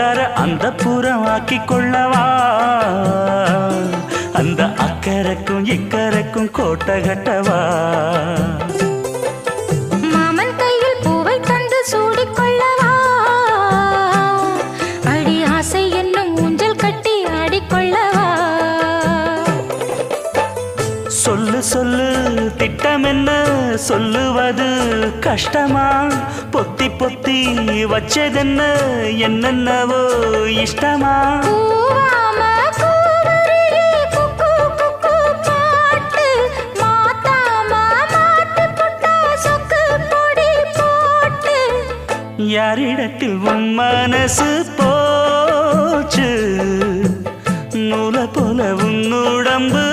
அலங்கார அந்த புறம் ஆக்கி கொள்ளவா அந்த அக்கறைக்கும் இக்கரைக்கும் கோட்டை கட்டவா மாமன் கையில் பூவை தந்து சூடிக்கொள்ளவா அடி ஆசை என்னும் ஊஞ்சல் கட்டி ஆடிக்கொள்ளவா சொல்லு சொல்லு திட்டம் என்ன சொல்லுவது கஷ்டமா பொத்தி பொத்தி வச்சதென்ன என்னென்னவோ இஷ்டமா யாரிடத்தில் உன் மனசு போச்சு நூலை போல உன் உடம்பு